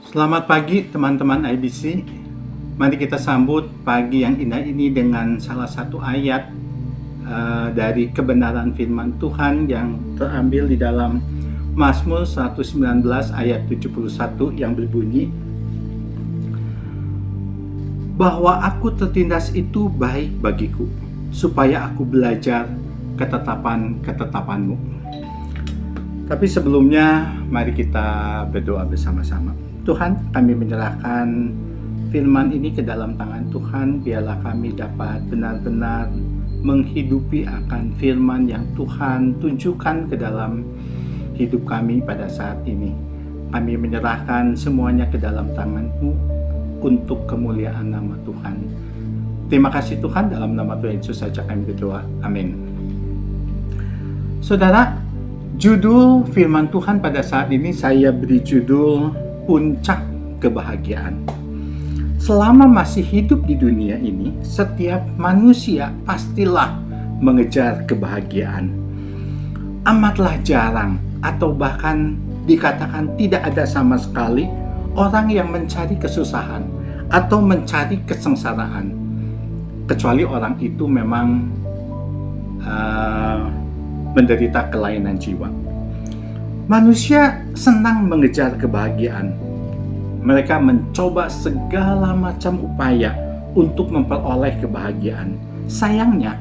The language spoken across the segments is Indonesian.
Selamat pagi teman-teman IBC. Mari kita sambut pagi yang indah ini dengan salah satu ayat dari kebenaran firman Tuhan yang terambil di dalam Mazmur 119 ayat 71 yang berbunyi, bahwa aku tertindas itu baik bagiku, supaya aku belajar ketetapan-ketetapanmu. Tapi sebelumnya, mari kita berdoa bersama-sama. Tuhan, kami menyerahkan firman ini ke dalam tangan Tuhan. Biarlah kami dapat benar-benar menghidupi akan firman yang Tuhan tunjukkan ke dalam hidup kami pada saat ini. Kami menyerahkan semuanya ke dalam tangan-Mu untuk kemuliaan nama Tuhan. Terima kasih Tuhan, dalam nama Tuhan Yesus saja kami berdoa. Amin. Saudara, judul firman Tuhan pada saat ini saya beri judul Puncak Kebahagiaan. Selama masih hidup di dunia ini, setiap manusia pastilah mengejar kebahagiaan. Amatlah jarang atau bahkan dikatakan tidak ada sama sekali orang yang mencari kesusahan atau mencari kesengsaraan, kecuali orang itu memang menderita kelainan jiwa. Manusia senang mengejar kebahagiaan. Mereka mencoba segala macam upaya untuk memperoleh kebahagiaan. Sayangnya,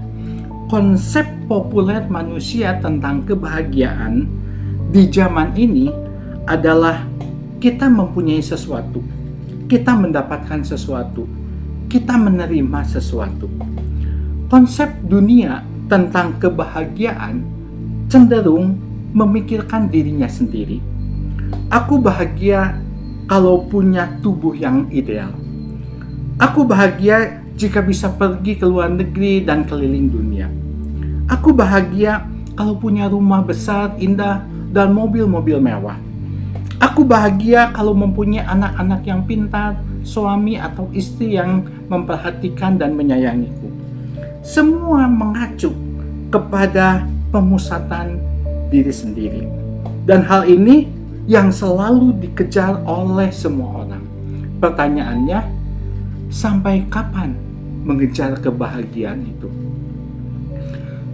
konsep populer manusia tentang kebahagiaan di zaman ini adalah kita mempunyai sesuatu, kita mendapatkan sesuatu, kita menerima sesuatu. Konsep dunia tentang kebahagiaan cenderung memikirkan dirinya sendiri. Aku bahagia kalau punya tubuh yang ideal. Aku bahagia jika bisa pergi ke luar negeri dan keliling dunia. Aku bahagia kalau punya rumah besar, indah, dan mobil-mobil mewah. Aku bahagia kalau mempunyai anak-anak yang pintar, suami atau istri yang memperhatikan dan menyayangiku. Semua mengacu kepada pemusatan diri sendiri. Dan hal ini yang selalu dikejar oleh semua orang. Pertanyaannya, sampai kapan mengejar kebahagiaan itu?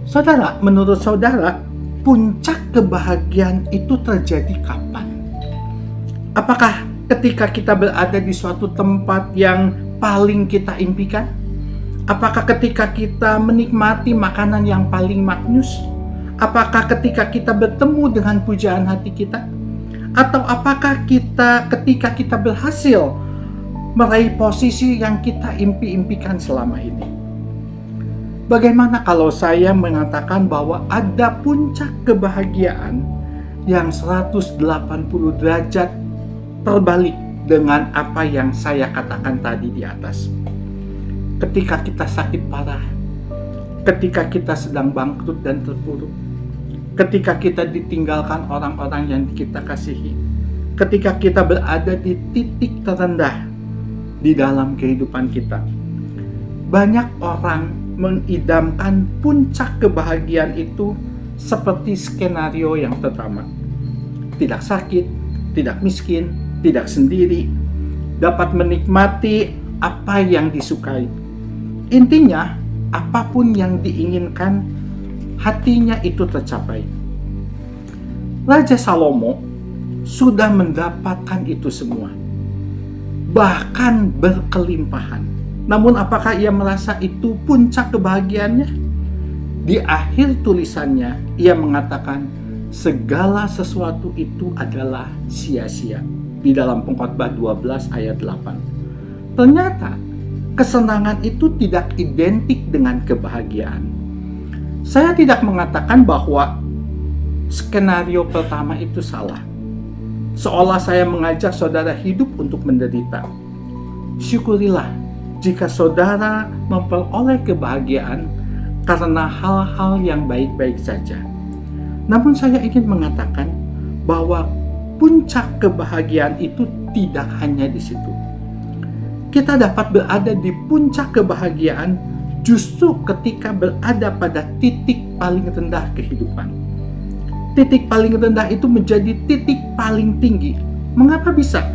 Saudara, menurut saudara, puncak kebahagiaan itu terjadi kapan? Apakah ketika kita berada di suatu tempat yang paling kita impikan? Apakah ketika kita menikmati makanan yang paling maknyus? Apakah ketika kita bertemu dengan pujaan hati kita? Atau apakah ketika kita berhasil meraih posisi yang kita impi-impikan selama ini? Bagaimana kalau saya mengatakan bahwa ada puncak kebahagiaan yang 180 derajat terbalik dengan apa yang saya katakan tadi di atas? Ketika kita sakit parah, ketika kita sedang bangkrut dan terpuruk, ketika kita ditinggalkan orang-orang yang kita kasihi, ketika kita berada di titik terendah di dalam kehidupan kita. Banyak orang mengidamkan puncak kebahagiaan itu seperti skenario yang pertama. Tidak sakit, tidak miskin, tidak sendiri, dapat menikmati apa yang disukai. Intinya, apapun yang diinginkan, hatinya itu tercapai. Raja Salomo sudah mendapatkan itu semua, bahkan berkelimpahan. Namun apakah ia merasa itu puncak kebahagiaannya? Di akhir tulisannya, ia mengatakan segala sesuatu itu adalah sia-sia. Di dalam Pengkhotbah 12 ayat 8. Ternyata kesenangan itu tidak identik dengan kebahagiaan. Saya tidak mengatakan bahwa skenario pertama itu salah, seolah saya mengajak saudara hidup untuk menderita. Syukurilah jika saudara memperoleh kebahagiaan karena hal-hal yang baik-baik saja. Namun saya ingin mengatakan bahwa puncak kebahagiaan itu tidak hanya di situ. Kita dapat berada di puncak kebahagiaan justru ketika berada pada titik paling rendah kehidupan. Titik paling rendah itu menjadi titik paling tinggi. Mengapa bisa?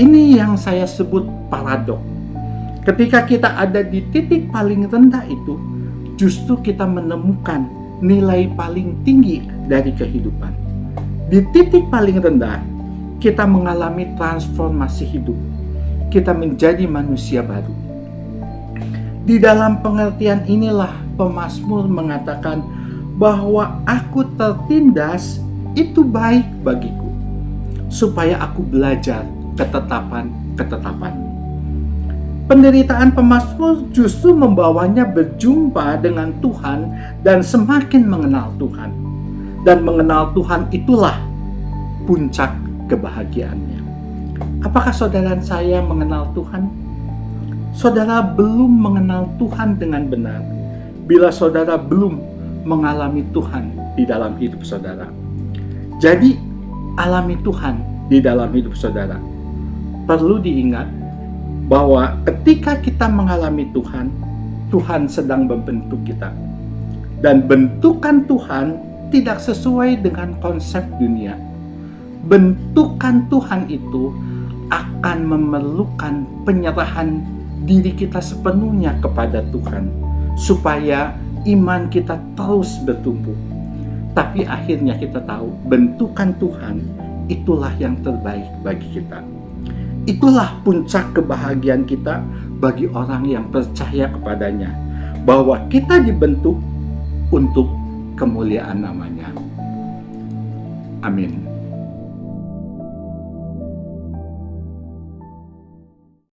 Ini yang saya sebut paradok. Ketika kita ada di titik paling rendah itu, justru kita menemukan nilai paling tinggi dari kehidupan. Di titik paling rendah, kita mengalami transformasi hidup. Kita menjadi manusia baru. Di dalam pengertian inilah pemazmur mengatakan bahwa aku tertindas itu baik bagiku, supaya aku belajar ketetapan-ketetapan. Penderitaan pemazmur justru membawanya berjumpa dengan Tuhan dan semakin mengenal Tuhan. Dan mengenal Tuhan itulah puncak kebahagiaannya. Apakah saudara saya mengenal Tuhan? Saudara belum mengenal Tuhan dengan benar bila saudara belum mengalami Tuhan di dalam hidup saudara. Jadi, alami Tuhan di dalam hidup saudara. Perlu diingat bahwa ketika kita mengalami Tuhan, Tuhan sedang membentuk kita. Dan bentukan Tuhan tidak sesuai dengan konsep dunia. Bentukan Tuhan itu akan memerlukan penyerahan diri kita sepenuhnya kepada Tuhan, supaya iman kita terus bertumbuh. Tapi akhirnya kita tahu bentukan Tuhan itulah yang terbaik bagi kita. Itulah puncak kebahagiaan kita bagi orang yang percaya kepadanya, bahwa kita dibentuk untuk kemuliaan namanya. Amin.